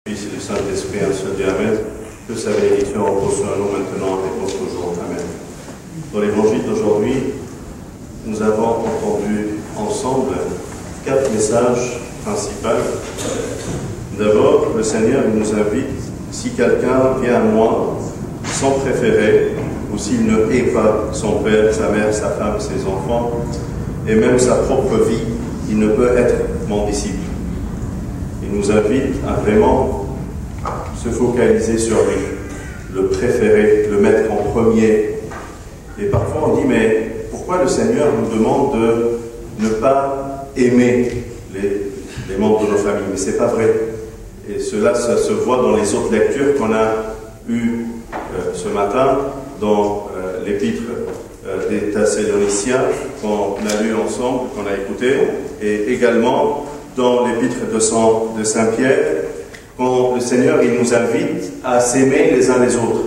Fils et du Saint-Esprit, un seul Dieu, Amen. Que sa bénédiction repose sur nous maintenant et pour toujours. Amen. Dans l'évangile d'aujourd'hui, nous avons entendu ensemble 4 messages principaux. D'abord, le Seigneur nous invite, si quelqu'un vient à moi sans préférer, ou s'il ne hait pas son père, sa mère, sa femme, ses enfants, et même sa propre vie, il ne peut être mon disciple. Il nous invite à vraiment se focaliser sur lui, le préférer, le mettre en premier. Et parfois on dit, mais pourquoi le Seigneur nous demande de ne pas aimer les membres de nos familles? Mais c'est pas vrai. Et cela, ça se voit dans les autres lectures qu'on a eues ce matin, dans l'épître des Thessaloniciens, qu'on a lu ensemble, qu'on a écouté, et également dans l'épître de Saint-Pierre, quand le Seigneur il nous invite à s'aimer les uns les autres.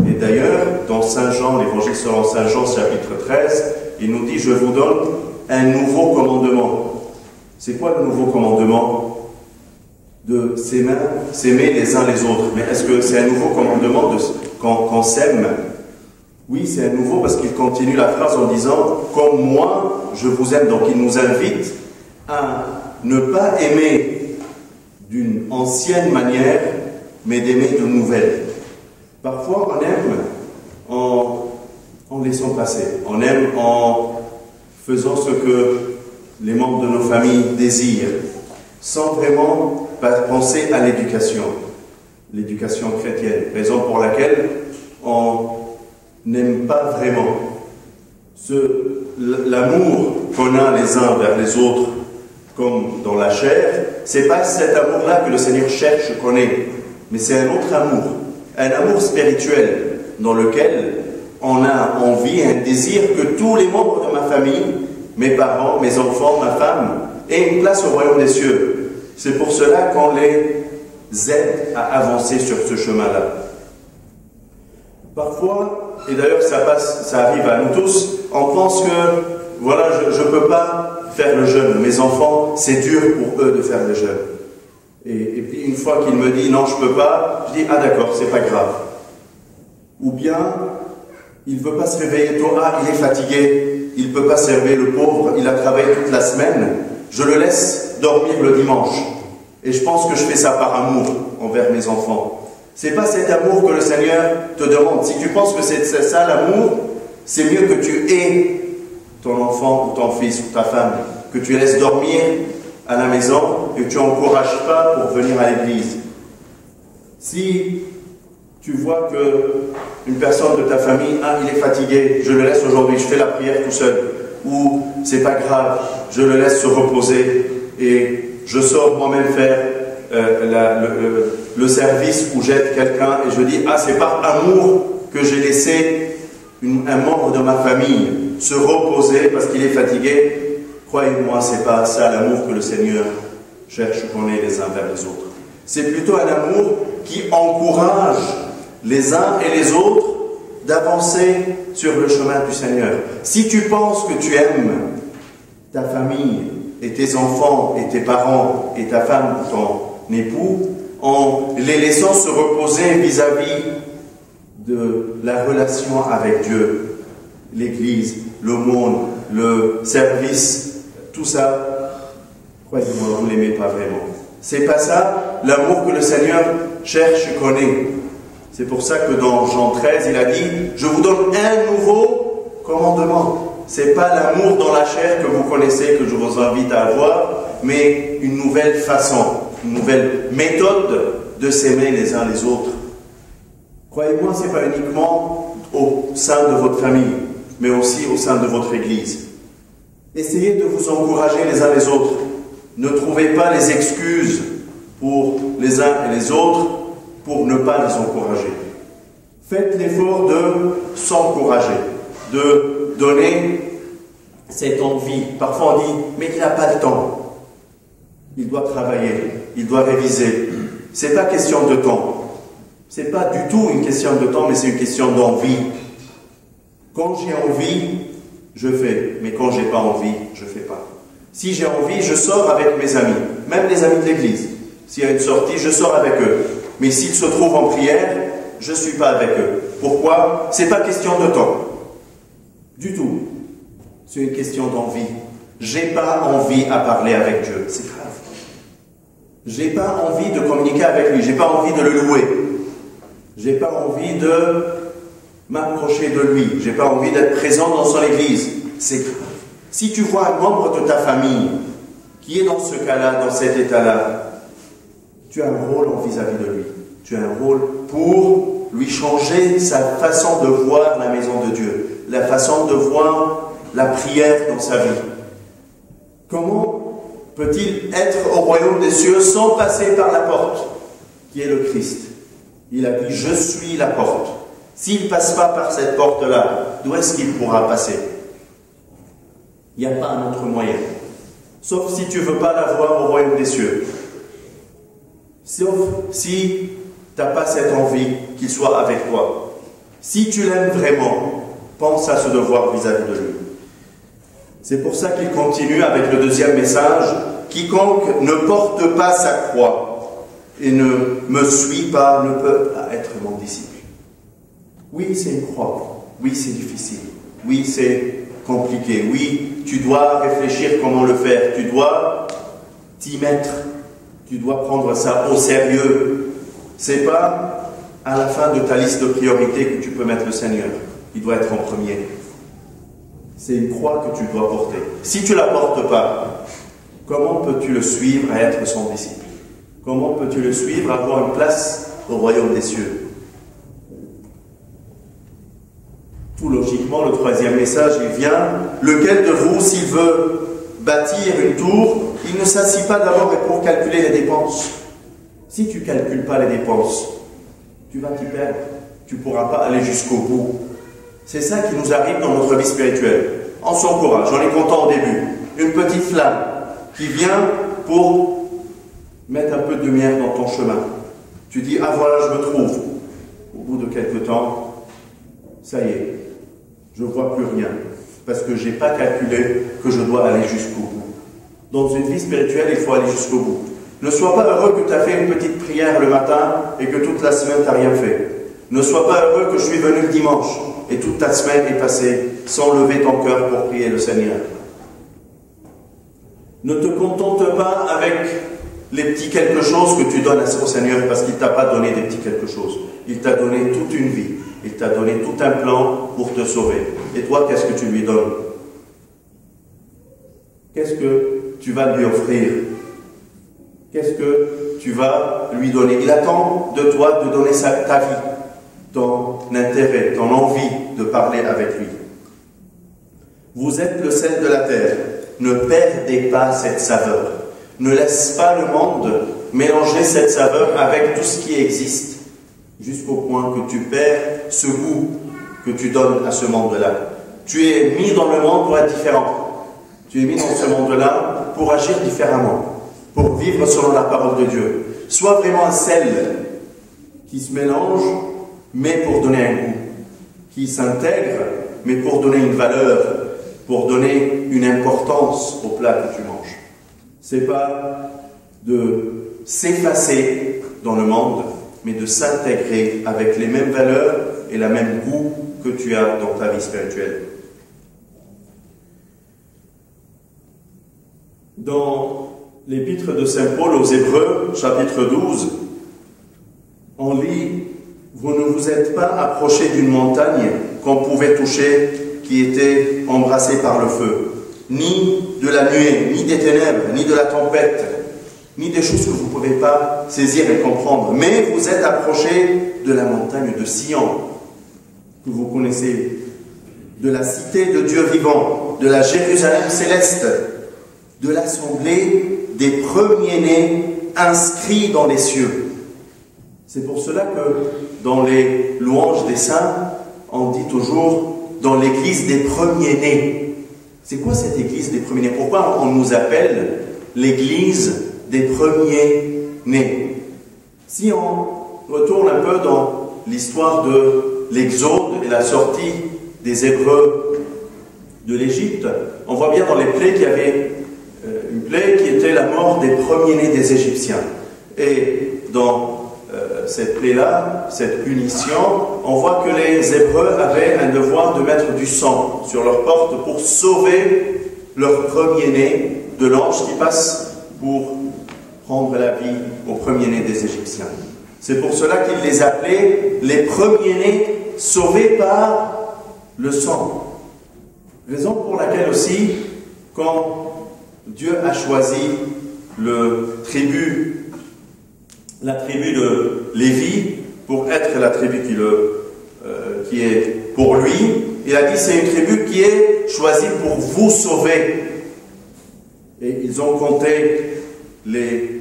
Et d'ailleurs, dans Saint Jean, l'évangile selon Saint Jean, chapitre 13, il nous dit, je vous donne un nouveau commandement. C'est quoi le nouveau commandement? De s'aimer les uns les autres. Mais est-ce que c'est un nouveau commandement qu'on s'aime? Oui, c'est un nouveau parce qu'il continue la phrase en disant « Comme moi, je vous aime ». Donc il nous invite à ne pas aimer d'une ancienne manière, mais d'aimer de nouvelles. Parfois, on aime en laissant passer. On aime en faisant ce que les membres de nos familles désirent, sans vraiment penser à l'éducation chrétienne, raison pour laquelle on n'aime pas vraiment. L'amour qu'on a les uns vers les autres, comme dans la chair, c'est pas cet amour-là que le Seigneur cherche qu'on ait, mais c'est un autre amour, un amour spirituel, dans lequel on a envie, un désir que tous les membres de ma famille, mes parents, mes enfants, ma femme, aient une place au royaume des cieux. C'est pour cela qu'on les aide à avancer sur ce chemin-là. Parfois, et d'ailleurs ça arrive à nous tous, on pense que, voilà, je ne peux pas faire le jeûne. Mes enfants, c'est dur pour eux de faire le jeûne. Et puis une fois qu'il me dit, non, je ne peux pas, je dis, ah d'accord, c'est pas grave. Ou bien, il ne veut pas se réveiller tôt, ah, il est fatigué, il ne peut pas se réveiller, le pauvre, il a travaillé toute la semaine, je le laisse dormir le dimanche. Et je pense que je fais ça par amour envers mes enfants. C'est pas cet amour que le Seigneur te demande. Si tu penses que c'est ça l'amour, c'est mieux que tu aies ton enfant ou ton fils ou ta femme, que tu laisses dormir à la maison et que tu n'encourages pas pour venir à l'église. Si tu vois que une personne de ta famille, ah, il est fatigué, je le laisse aujourd'hui, je fais la prière tout seul, ou c'est pas grave, je le laisse se reposer et je sors moi-même faire le service où j'aide quelqu'un et je dis, ah, c'est par amour que j'ai laissé un membre de ma famille se reposer parce qu'il est fatigué. Croyez-moi, c'est pas ça l'amour que le Seigneur cherche qu'on ait les uns vers les autres. C'est plutôt un amour qui encourage les uns et les autres d'avancer sur le chemin du Seigneur. Si tu penses que tu aimes ta famille et tes enfants et tes parents et ta femme ou ton époux, en les laissant se reposer vis-à-vis de la relation avec Dieu, l'Église, le monde, le service, tout ça, croyez-moi, vous ne l'aimez pas vraiment. C'est pas ça l'amour que le Seigneur cherche qu'on ait. C'est pour ça que dans Jean 13, il a dit, je vous donne un nouveau commandement. C'est pas l'amour dans la chair que vous connaissez, que je vous invite à avoir, mais une nouvelle façon, une nouvelle méthode de s'aimer les uns les autres. Croyez-moi, ce n'est pas uniquement au sein de votre famille, mais aussi au sein de votre Église. Essayez de vous encourager les uns les autres. Ne trouvez pas les excuses pour les uns et les autres pour ne pas les encourager. Faites l'effort de s'encourager, de donner cette envie. Parfois on dit, mais il n'a pas le temps. Il doit travailler, il doit réviser. Ce n'est pas question de temps. Ce n'est pas du tout une question de temps, mais c'est une question d'envie. Quand j'ai envie, je fais. Mais quand je n'ai pas envie, je ne fais pas. Si j'ai envie, je sors avec mes amis, même les amis de l'église. S'il y a une sortie, je sors avec eux. Mais s'ils se trouvent en prière, je ne suis pas avec eux. Pourquoi? Ce n'est pas question de temps. Du tout. C'est une question d'envie. J'ai pas envie à parler avec Dieu. C'est grave. J'ai pas envie de communiquer avec lui. J'ai pas envie de le louer. J'ai pas envie de m'approcher de lui. J'ai pas envie d'être présent dans son église. C'est grave. Si tu vois un membre de ta famille qui est dans ce cas-là, dans cet état-là, tu as un rôle en vis-à-vis de lui. Tu as un rôle pour lui changer sa façon de voir la maison de Dieu, la façon de voir la prière dans sa vie. Comment peut-il être au royaume des cieux sans passer par la porte, qui est le Christ? Il a dit, je suis la porte. S'il ne passe pas par cette porte-là, d'où est-ce qu'il pourra passer? Il n'y a pas un autre moyen. Sauf si tu ne veux pas l'avoir au royaume des cieux. Sauf si tu n'as pas cette envie qu'il soit avec toi. Si tu l'aimes vraiment, pense à ce devoir vis-à-vis de lui. C'est pour ça qu'il continue avec le deuxième message. Quiconque ne porte pas sa croix et ne me suit pas ne peut pas être mon disciple. Oui, c'est une croix. Oui, c'est difficile. Oui, c'est compliqué. Oui, tu dois réfléchir comment le faire. Tu dois t'y mettre. Tu dois prendre ça au sérieux. C'est pas à la fin de ta liste de priorités que tu peux mettre le Seigneur. Il doit être en premier. C'est une croix que tu dois porter. Si tu ne la portes pas, comment peux-tu le suivre à être son disciple? Comment peux-tu le suivre à avoir une place au royaume des cieux? Tout logiquement, le troisième message, il vient. Lequel de vous, s'il veut bâtir une tour, il ne s'assit pas d'abord pour calculer les dépenses? Si tu ne calcules pas les dépenses, tu vas t'y perdre. Tu ne pourras pas aller jusqu'au bout. C'est ça qui nous arrive dans notre vie spirituelle. On s'encourage, on est content au début. Une petite flamme qui vient pour mettre un peu de lumière dans ton chemin. Tu dis, ah voilà, je me trouve. Au bout de quelques temps, ça y est, je ne vois plus rien. Parce que je n'ai pas calculé que je dois aller jusqu'au bout. Dans une vie spirituelle, il faut aller jusqu'au bout. Ne sois pas heureux que tu as fait une petite prière le matin et que toute la semaine, tu n'as rien fait. Ne sois pas heureux que je suis venu le dimanche et toute ta semaine est passée sans lever ton cœur pour prier le Seigneur. Ne te contente pas avec les petits quelque chose que tu donnes au Seigneur parce qu'il ne t'a pas donné des petits quelque chose. Il t'a donné toute une vie. Il t'a donné tout un plan pour te sauver. Et toi, qu'est-ce que tu lui donnes? Qu'est-ce que tu vas lui offrir? Qu'est-ce que tu vas lui donner? Il attend de toi de donner ta vie, ton intérêt, ton envie de parler avec lui. Vous êtes le sel de la terre. Ne perdez pas cette saveur. Ne laisse pas le monde mélanger cette saveur avec tout ce qui existe, jusqu'au point que tu perds ce goût que tu donnes à ce monde-là. Tu es mis dans le monde pour être différent. Tu es mis dans ce monde-là pour agir différemment, pour vivre selon la parole de Dieu. Sois vraiment un sel qui se mélange, mais pour donner un goût, qui s'intègre, mais pour donner une valeur, pour donner une importance au plat que tu manges. C'est pas de s'effacer dans le monde, mais de s'intégrer avec les mêmes valeurs et le même goût que tu as dans ta vie spirituelle. Dans l'épître de Saint Paul aux Hébreux, chapitre 12, on lit « Vous ne vous êtes pas approchés d'une montagne qu'on pouvait toucher, qui était embrassée par le feu, ni de la nuée, ni des ténèbres, ni de la tempête, ni des choses que vous ne pouvez pas saisir et comprendre. Mais vous êtes approchés de la montagne de Sion, que vous connaissez, de la cité de Dieu vivant, de la Jérusalem céleste, de l'assemblée des premiers-nés inscrits dans les cieux. » C'est pour cela que dans les louanges des saints, on dit toujours dans l'église des premiers-nés. C'est quoi cette église des premiers-nés? Pourquoi on nous appelle l'église des premiers-nés? Si on retourne un peu dans l'histoire de l'Exode et la sortie des Hébreux de l'Égypte, on voit bien dans les plaies qu'il y avait une plaie qui était la mort des premiers-nés des Égyptiens. Et dans cette plaie-là, cette punition, on voit que les Hébreux avaient un devoir de mettre du sang sur leurs portes pour sauver leur premier-né de l'ange qui passe pour prendre la vie au premier-né des Égyptiens. C'est pour cela qu'il les appelait les premiers-nés sauvés par le sang. Raison pour laquelle aussi, quand Dieu a choisi la tribu de Lévi pour être la tribu qui est pour lui, il a dit c'est une tribu qui est choisie pour vous sauver. Et ils ont compté les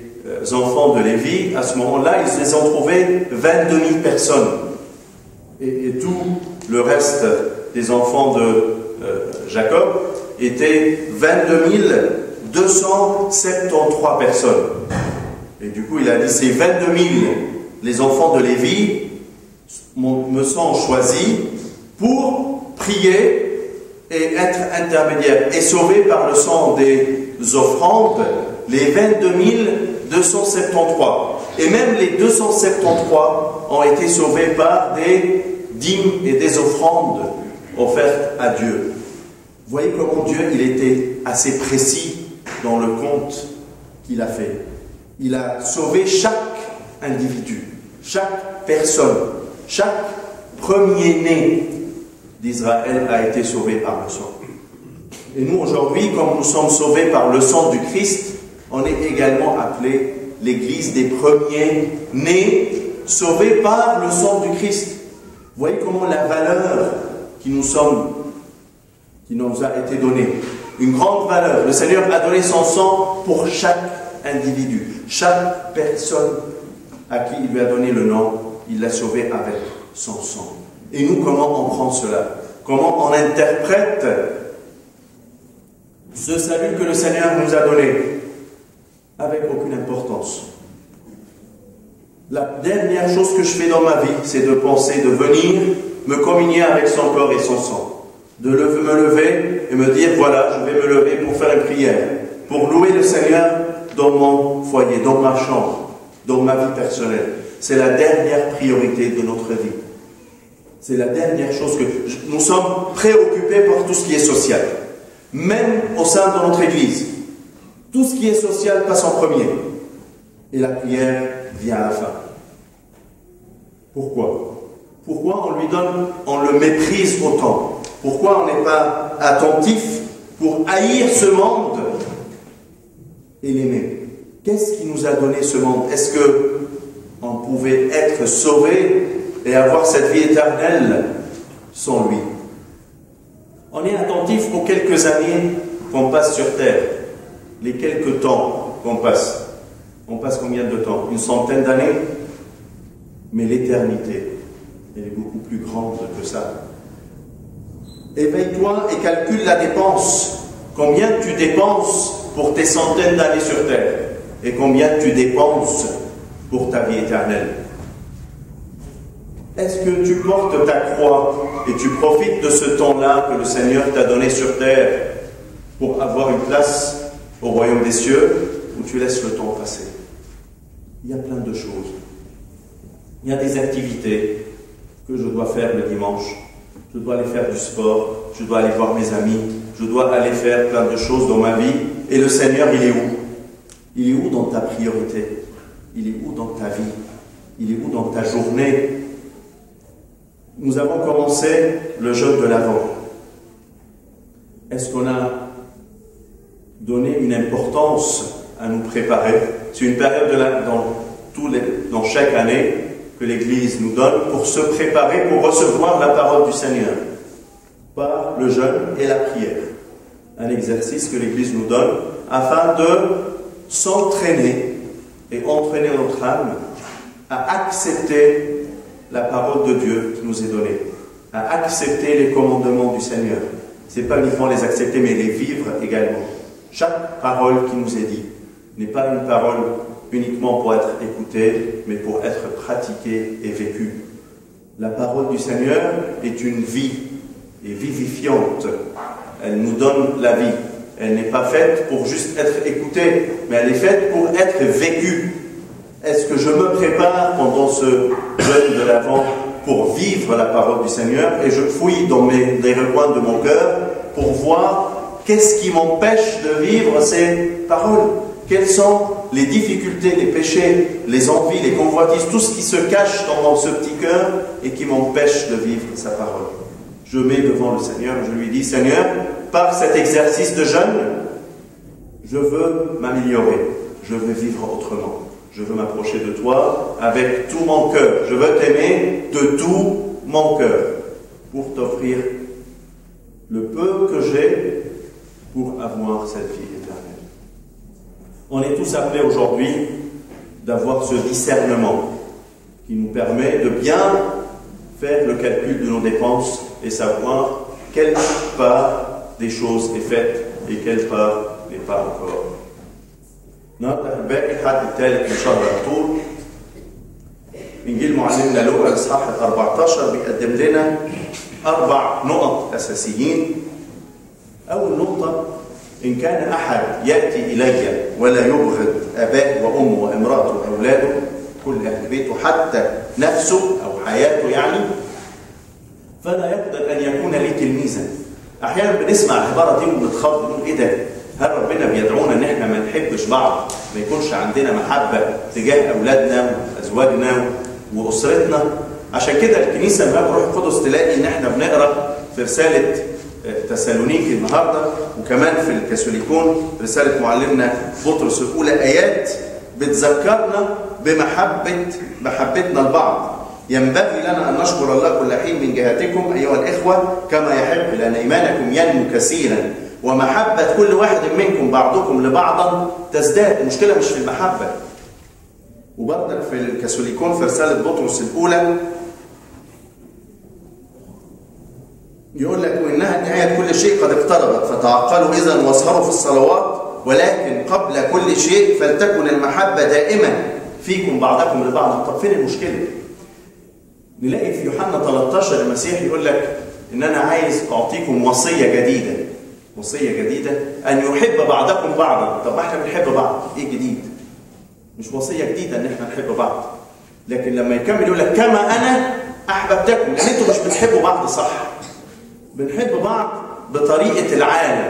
enfants de Lévi. À ce moment-là, ils les ont trouvés 22 000 personnes. Et tout le reste des enfants de Jacob était 22 273 personnes. Et du coup, il a dit, ces 22 000, les enfants de Lévi, me sont choisis pour prier et être intermédiaires et sauvés par le sang des offrandes, les 22 273. Et même les 273 ont été sauvés par des dîmes et des offrandes offertes à Dieu. Vous voyez comment Dieu, il était assez précis dans le compte qu'il a fait. Il a sauvé chaque individu, chaque personne, chaque premier-né d'Israël a été sauvé par le sang. Et nous aujourd'hui, comme nous sommes sauvés par le sang du Christ, on est également appelé l'Église des premiers-nés, sauvés par le sang du Christ. Vous voyez comment la valeur qui nous a été donnée, une grande valeur. Le Seigneur a donné son sang pour chaque individu, chaque personne à qui il lui a donné le nom, il l'a sauvé avec son sang. Et nous, comment on prend cela? Comment on interprète ce salut que le Seigneur nous a donné? Avec aucune importance. La dernière chose que je fais dans ma vie, c'est de penser, de venir me communier avec son corps et son sang. De me lever et me dire, voilà, je vais me lever pour faire une prière, pour louer le Seigneur dans mon foyer, dans ma chambre, dans ma vie personnelle. C'est la dernière priorité de notre vie. C'est la dernière chose que... Nous sommes préoccupés par tout ce qui est social. Même au sein de notre Église. Tout ce qui est social passe en premier. Et la prière vient à la fin. Pourquoi? Pourquoi on le méprise autant? Pourquoi on n'est pas attentif pour haïr ce monde et l'aimer? Qu'est-ce qui nous a donné ce monde? Est-ce qu'on pouvait être sauvé et avoir cette vie éternelle sans lui? On est attentif aux quelques années qu'on passe sur terre, les quelques temps qu'on passe. On passe combien de temps? Une centaine d'années? Mais l'éternité, elle est beaucoup plus grande que ça. Éveille-toi et calcule la dépense. Combien tu dépenses pour tes centaines d'années sur terre? Et combien tu dépenses pour ta vie éternelle? Est-ce que tu portes ta croix et tu profites de ce temps-là que le Seigneur t'a donné sur terre pour avoir une place au royaume des cieux, ou tu laisses le temps passer? Il y a plein de choses. Il y a des activités que je dois faire le dimanche. Je dois aller faire du sport, je dois aller voir mes amis, je dois aller faire plein de choses dans ma vie. Et le Seigneur, il est où? Il est où dans ta priorité? Il est où dans ta vie? Il est où dans ta journée? Nous avons commencé le jeûne de l'Avent. Est-ce qu'on a donné une importance à nous préparer? C'est une période dans chaque année que l'Église nous donne pour se préparer, pour recevoir la parole du Seigneur par le jeûne et la prière. Un exercice que l'Église nous donne afin de s'entraîner et entraîner notre âme à accepter la parole de Dieu qui nous est donnée, à accepter les commandements du Seigneur. Ce n'est pas uniquement les accepter, mais les vivre également. Chaque parole qui nous est dite n'est pas une parole uniquement pour être écoutée, mais pour être pratiquée et vécue. La parole du Seigneur est une vie, et vivifiante. Elle nous donne la vie. Elle n'est pas faite pour juste être écoutée, mais elle est faite pour être vécue. Est-ce que je me prépare pendant ce jeûne de l'Avent pour vivre la parole du Seigneur et je fouille dans les recoins de mon cœur pour voir qu'est-ce qui m'empêche de vivre ces paroles? Quelles sont les difficultés, les péchés, les envies, les convoitises, tout ce qui se cache dans ce petit cœur et qui m'empêche de vivre sa parole? Je mets devant le Seigneur, je lui dis, Seigneur, par cet exercice de jeûne, je veux m'améliorer, je veux vivre autrement. Je veux m'approcher de toi avec tout mon cœur. Je veux t'aimer de tout mon cœur pour t'offrir le peu que j'ai pour avoir cette vie éternelle. On est tous appelés aujourd'hui d'avoir ce discernement qui nous permet de bien faire le calcul de nos dépenses et savoir quelle part des choses est faite et quelle part n'est pas encore. النهارده باقي الحد الثالث من شهر الطول. انجيل معلمنا لوقا الاصحاح ال 14 بيقدم لنا 4 نقط اساسيين. اول نقطه: ان كان احد ياتي الي ولا يبغض اباه وامه وامراته واولاده كل اهل بيته حتى نفسه او حياته يعني فلا يقدر ان يكون لي تلميذا. احيانا بنسمع العباره دي وبنتخض نقول ايه ده؟ هل ربنا بيدعونا ان احنا ما نحبش بعض، ما يكونش عندنا محبه تجاه اولادنا وازواجنا واسرتنا؟ عشان كده الكنيسه لما بروح القدس تلاقي ان احنا بنقرا في رساله تسالونيكي النهارده وكمان في الكاثوليكون رساله معلمنا بطرس الاولى ايات بتذكرنا محبتنا لبعض. ينبغي لنا ان نشكر الله كل حين من جهتكم ايها الاخوه كما يحب لان ايمانكم ينمو كثيرا ومحبة كل واحد منكم بعضكم لبعضا تزداد. المشكلة مش في المحبة. وبرضك في الكاثوليكون في رسالة بطرس الأولى يقول لك وإنها نهاية كل شيء قد اقتربت فتعقلوا إذا واسهروا في الصلوات ولكن قبل كل شيء فلتكن المحبة دائما فيكم بعضكم لبعض. طب فين المشكلة؟ نلاقي في يوحنا 13 المسيح يقول لك إن أنا عايز أعطيكم وصية جديدة. وصية جديدة أن يحب بعضكم بعضا. طب ما احنا بنحب بعض، إيه جديد؟ مش وصية جديدة إن احنا نحب بعض. لكن لما يكمل يقول لك كما أنا أحببتكم، لأن أنتوا مش بتحبوا بعض صح. بنحب بعض بطريقة العالم،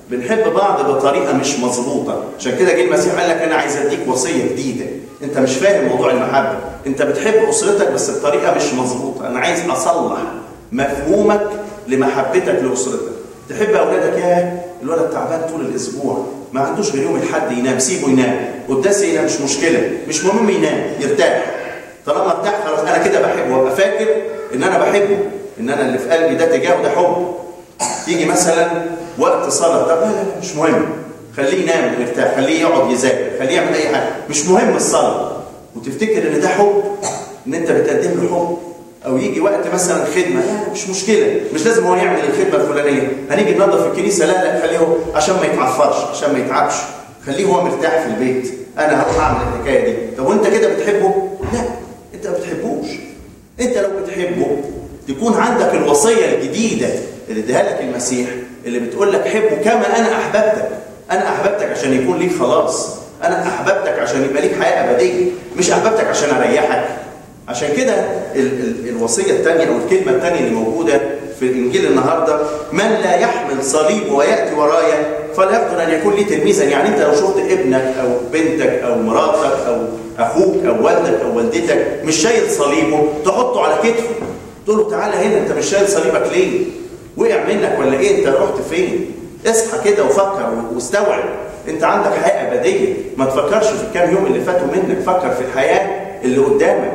بنحب بعض بطريقة مش مظبوطة. عشان كده جه المسيح قال لك أنا عايز أديك وصية جديدة. أنت مش فاهم موضوع المحبة، أنت بتحب أسرتك بس بطريقة مش مظبوطة. أنا عايز أصلح مفهومك لمحبتك لأسرتك. تحب أولادك، يا الولد تعبان طول الأسبوع ما عندوش غير يوم الحد ينام، سيبه ينام، قداس ينام مش مشكلة، مش مهم ينام، يرتاح. طالما ارتاح خلاص أنا كده بحبه، وأبقى فاكر إن أنا بحبه، إن أنا اللي في قلبي ده تجاهه ده حب. يجي مثلا وقت صلاة، طب لا مش مهم، خليه ينام ويرتاح، خليه يقعد يذاكر، خليه يعمل أي حاجة، مش مهم الصلاة. وتفتكر إن ده حب، إن أنت بتقدم له حب. أو يجي وقت مثلا خدمة، لا مش مشكلة، مش لازم هو يعمل الخدمة الفلانية، هنيجي ننظف الكنيسة، لا خليه هو عشان ما يتعفرش، عشان ما يتعبش، خليه هو مرتاح في البيت، أنا هروح أعمل الحكاية دي. طب وأنت كده بتحبه؟ لا، أنت ما بتحبوش. أنت لو بتحبه تكون عندك الوصية الجديدة اللي اداها لك المسيح، اللي بتقول لك حبه كما أنا أحببتك. أنا أحببتك عشان يكون ليك خلاص، أنا أحببتك عشان يبقى ليك حياة أبدية، مش أحببتك عشان أريحك. عشان كده الوصية الثانية أو الكلمة الثانية اللي موجودة في الإنجيل النهاردة: من لا يحمل صليبه ويأتي ورايا فلا يقدر أن يكون لي تلميذا. يعني أنت لو شفت ابنك أو بنتك أو مراتك أو أخوك أو والدك أو والدتك مش شايل صليبه، تحطه على كتفه تقول له تعالى هنا، أنت مش شايل صليبك ليه؟ وقع منك ولا إيه؟ أنت رحت فين؟ اصحى كده وفكر واستوعب، أنت عندك حياة أبدية. ما تفكرش في الكام يوم اللي فاتوا منك، فكر في الحياة اللي قدامك.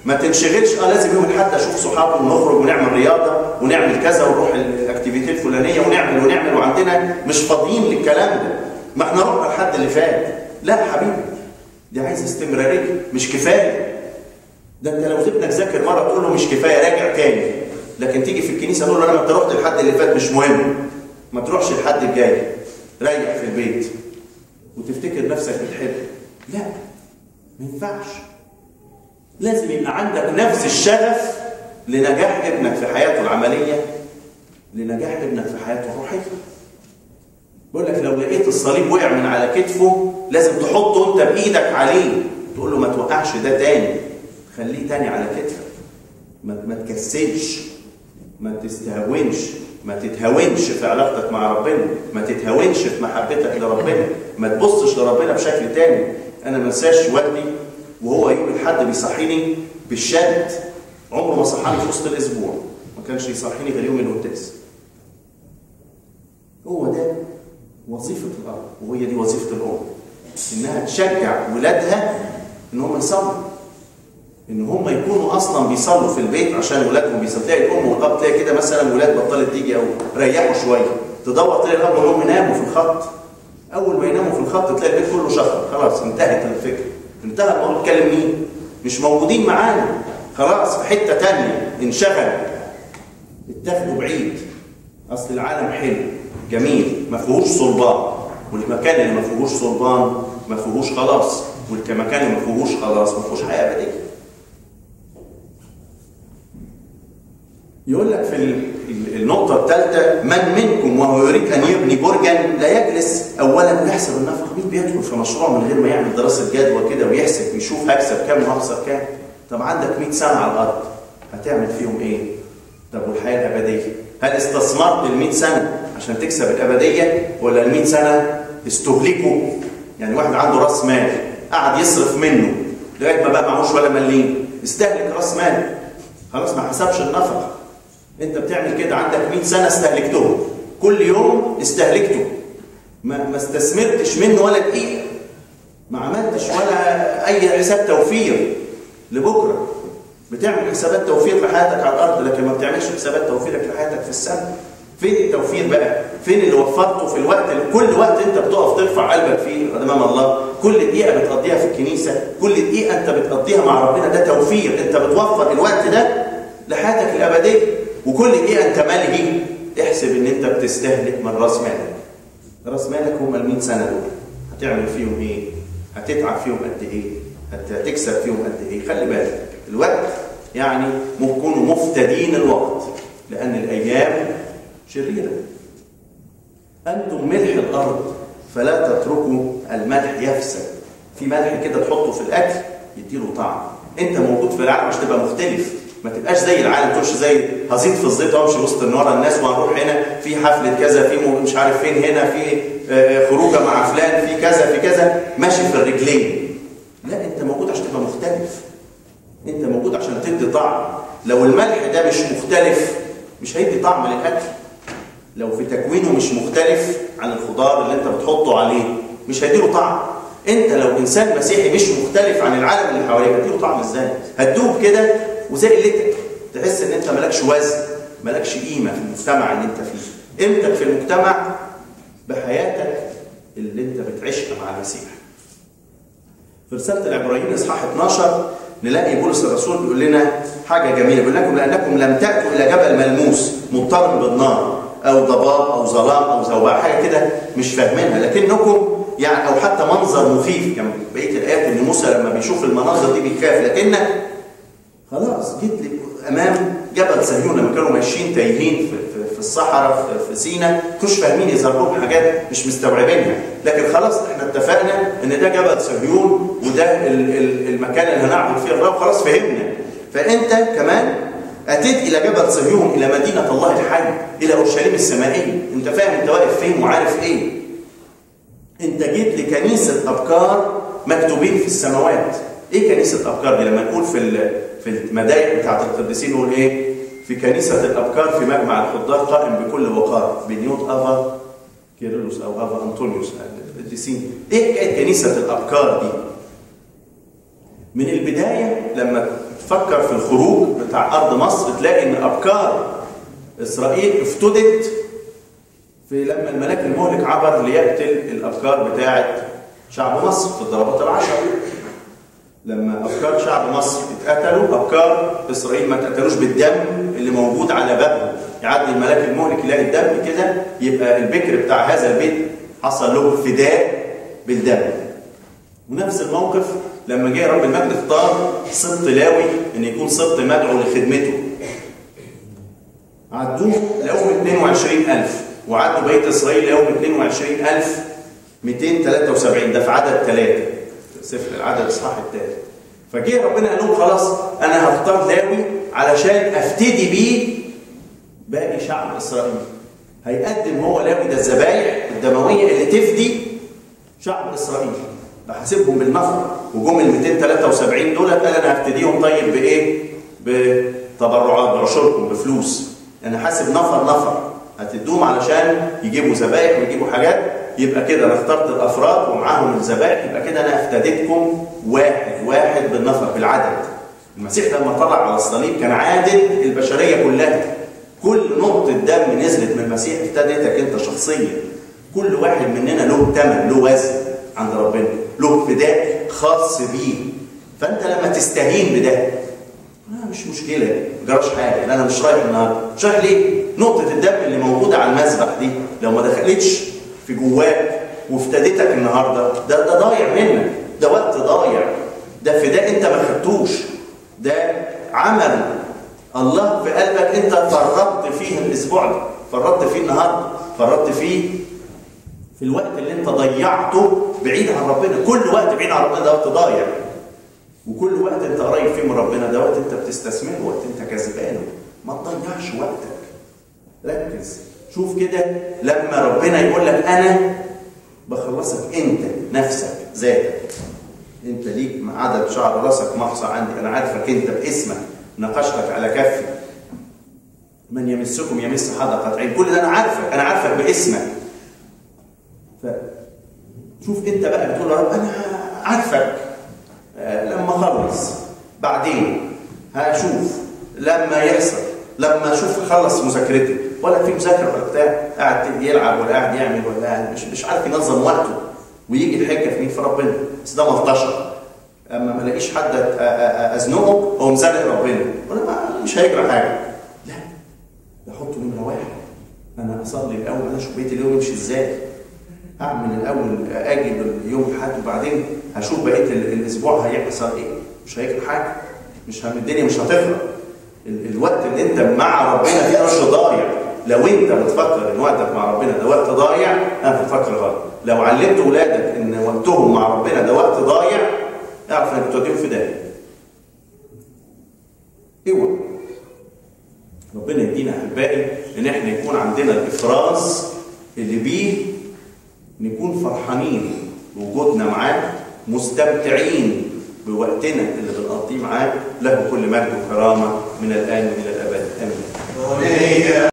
ما تنشغلش لازم يوم الحد اشوف صحابي ونخرج ونعمل رياضه ونعمل كذا ونروح الاكتيفيتي الفلانيه ونعمل وعندنا مش فاضيين للكلام ده. ما احنا رحنا الحد اللي فات. لا يا حبيبي، دي عايز استمراريه، مش كفايه. ده انت لو ابنك ذاكر مره تقول له مش كفايه راجع تاني، لكن تيجي في الكنيسه تقول له انا ما انت رحت الحد اللي فات مش مهم، ما تروحش الحد الجاي، ريح في البيت وتفتكر نفسك بتحب. لا، ما ينفعش. لازم يبقى عندك نفس الشغف لنجاح ابنك في حياته العملية، لنجاح ابنك في حياته الروحية. بقول لك لو لقيت الصليب وقع من على كتفه لازم تحطه انت بإيدك عليه تقول له ما توقعش ده تاني، خليه تاني على كتفك، ما تكسلش، ما تستهونش، ما تتهاونش في علاقتك مع ربنا، ما تتهاونش في محبتك لربنا، ما تبصش لربنا بشكل تاني. انا ما انساش والدي وهو يوم الاحد بيصحيني بالشد، عمره ما صحاني في وسط الاسبوع، ما كانش يصحيني غير يوم القداس. هو ده وظيفه الاب، وهي دي وظيفه الام، انها تشجع ولادها ان هم يصلوا، ان هم يكونوا اصلا بيصلوا في البيت عشان ولادهم بيصلوا. تلاقي الام والاب تلاقي كده مثلا ولاد بطلت تيجي او ريحوا شويه، تدور تلاقي الاب والام ناموا في الخط. اول ما يناموا في الخط تلاقي البيت كله شطر، خلاص انتهت الفكره، انتهى الموضوع. بتكلم مين؟ مش موجودين معانا، خلاص في حته ثانيه، انشغل، اتاخدوا بعيد. اصل العالم حلو جميل ما فيهوش صلبان، والمكان اللي ما فيهوش صلبان ما فيهوش خلاص، والمكان اللي ما فيهوش خلاص ما فيهوش حياه ابديه. يقول لك في النقطة الثالثة: من منكم وهو يريد أن يبني برجا لا يجلس أولا يحسب النفقة. مين بيدخل في مشروع من غير ما يعمل دراسة جدوى كده ويحسب ويشوف هكسب كام وهخسر كام؟ طب عندك 100 سنة على الأرض هتعمل فيهم إيه؟ طب والحياة الأبدية؟ هل استثمرت ال 100 سنة عشان تكسب الأبدية ولا ال 100 سنة استهلكوا؟ يعني واحد عنده رأس مال قعد يصرف منه لغاية ما بقى معهوش ولا مليم، استهلك رأس مال، خلاص ما حسبش النفقة. انت بتعمل كده، عندك 100 سنه استهلكتهم، كل يوم استهلكته، ما استثمرتش منه ولا دقيقه، ما عملتش ولا اي حساب توفير لبكره. بتعمل حسابات توفير لحياتك على الارض، لكن ما بتعملش حسابات توفيرك لحياتك في السماء. فين التوفير بقى؟ فين اللي وفرته في الوقت كل وقت انت بتقف ترفع قلبك فيه امام الله، كل دقيقه بتقضيها في الكنيسه، كل دقيقه انت بتقضيها مع ربنا، ده توفير. انت بتوفر الوقت ده لحياتك الابديه، وكل دقيقه انت ملهي احسب ان انت بتستهلك من راس مالك. راس مالك هم ال 100 سنه دول، هتعمل فيهم ايه؟ هتتعب فيهم قد ايه؟ هتكسب فيهم قد ايه؟ خلي بالك الوقت يعني كونوا مفتدين الوقت، لان الايام شريره. انتم ملح الارض فلا تتركوا الملح يفسد. في ملح كده تحطه في الاكل يديله طعم. انت موجود في العالم عشان تبقى مختلف، ما تبقاش زي العالم، تمشي زي هزيد في الزيت وامشي وسط النار الناس، وهنروح هنا في حفله كذا، في مش عارف فين، هنا في خروجه مع فلان، في كذا في كذا، ماشي في الرجلين. لا، انت موجود عشان تبقى مختلف، انت موجود عشان تدي طعم. لو الملح ده مش مختلف مش هيدي طعم للاكل. لو في تكوينه مش مختلف عن الخضار اللي انت بتحطه عليه مش هيديله طعم. انت لو انسان مسيحي مش مختلف عن العالم اللي حواليك هتديله طعم ازاي؟ هتدوب كده وزي قلتك، تحس ان انت مالكش وزن، مالكش قيمه في المجتمع اللي انت فيه. قيمتك في المجتمع بحياتك اللي انت بتعيشها مع المسيح. في رساله العبرانيين اصحاح 12 نلاقي بولس الرسول بيقول لنا حاجه جميله، بيقول لكم لانكم لم تاتوا الى جبل ملموس مضطرب بالنار او ضباب او ظلام او زوبعه، حاجه كده مش فاهمينها، لكنكم يعني او حتى منظر مخيف. كان بقيه الايات ان موسى لما بيشوف المناظر دي بيخاف، لكنك خلاص جيت امام جبل صهيون. لما كانوا ماشيين تايهين في الصحراء في سيناء مش فاهمين، يظهر لهم حاجات مش مستوعبينها، لكن خلاص احنا اتفقنا ان ده جبل صهيون وده المكان اللي هنعبد فيه الرب، خلاص فهمنا. فانت كمان اتيت الى جبل صهيون، الى مدينه الله الحي، الى اورشليم السمائيه. انت فاهم انت واقف فين وعارف ايه. انت جيت لكنيسه ابكار مكتوبين في السماوات. ايه كنيسه ابكار دي؟ لما نقول في المدايح بتاعت القديسين نقول ايه؟ في كنيسه الابكار في مجمع الحضار قائم بكل وقار بنيوت افا كيرلس او افا انطونيوس القديسين. ايه حكايه كنيسه الابكار دي؟ من البدايه لما تفكر في الخروج بتاع ارض مصر تلاقي ان ابكار اسرائيل افتدت في لما الملاك المهلك عبر ليقتل الابكار بتاعه شعب مصر في الضربات العشر. لما ابكار شعب مصر اتقتلوا، ابكار اسرائيل ما اتقتلوش بالدم اللي موجود على بابهم. يعدي الملاك المهلك يلاقي الدم كده، يبقى البكر بتاع هذا البيت حصل له فداء بالدم. ونفس الموقف لما جه رب المجد اختار سبط لاوي ان يكون سبط مدعو لخدمته. عدوه لقوهم 22,000 وعدوا بيت اسرائيل لقوهم 22,273. ده في عدد 3 سفر العدد الاصحاح الثالث. فجه ربنا قال لهم خلاص انا هختار لاوي علشان افتدي بيه باقي شعب اسرائيل. هيقدم هو لاوي ده الذبايح الدمويه اللي تفدي شعب اسرائيل. بحاسبهم بالنفر، وجم ال 273 دول قال انا هفتديهم طيب بايه؟ بتبرعات، بعشوركم، بفلوس. انا حاسب نفر هتدوهم علشان يجيبوا ذبايح ويجيبوا حاجات. يبقى كده انا اخترت الافراد ومعاهم الذبائح، يبقى كده انا افتديتكم واحد بالنفر بالعدد. المسيح لما طلع على الصليب كان عادد البشريه كلها. كل نقطه دم نزلت من المسيح افتديتك انت شخصيا. كل واحد مننا له ثمن، له وزن عند ربنا، له فداء خاص بيه. فانت لما تستهين بده مش مشكله، ما جراش حاجه، انا مش رايح النهارده. مش رايح ليه؟ نقطه الدم اللي موجوده على المذبح دي لو ما دخلتش في جواك وافتدتك النهارده، ده ضايع منك، ده وقت ضايع، ده فداء انت ما خدتوش، ده عمل الله في قلبك انت فرطت فيه الاسبوع ده، فرطت فيه النهارده، فرطت فيه في الوقت اللي انت ضيعته بعيد عن ربنا. كل وقت بعيد عن ربنا ده وقت ضايع، وكل وقت انت قريب فيه من ربنا ده وقت انت بتستثمره، وقت انت كسبانه. ما تضيعش وقتك، ركز. شوف كده لما ربنا يقول لك انا بخلصك انت نفسك ذاتك، انت ليك عدد شعر راسك محصى عندي، انا عارفك انت باسمك، نقشتك على كفي، من يمسكم يمس حدقة عين، كل ده انا عارفك باسمك. فشوف انت بقى بتقول يا رب انا عارفك، لما اخلص بعدين هشوف، لما يحصل، لما اشوف خلص مذاكرتي، ولا في مذاكره ولا بتاع، قاعد يلعب ولا قاعد يعمل ولا قاعد مش عارف ينظم وقته، ويجي الحجه في مين؟ في ربنا. بس ده ملطشه، اما ما الاقيش حد ازنقه هو مزنق ربنا، ولا مش هيجرى حاجه. لا، ده حطه نمره واحد. انا اصلي الاول، انا اشوف بيت اليوم يمشي ازاي، اعمل الاول، اجي اليوم الاحد وبعدين هشوف بقيه الاسبوع هيحصل ايه. مش هيجرى حاجه، مش الدنيا مش هتخرب. الوقت اللي انت مع ربنا فيه مش ضايع. لو انت بتفكر ان وقتك مع ربنا ده وقت ضايع، انا بتفكر غلط. لو علمت اولادك ان وقتهم مع ربنا ده وقت ضايع، اعرف انك بتوديهم في داهيه. اوعى. ربنا يدينا احبائي ان احنا يكون عندنا الافراز اللي بيه نكون فرحانين بوجودنا معاه، مستمتعين بوقتنا اللي بنقضيه معاه. له كل مجد وكرامه من الان والى الابد. امين.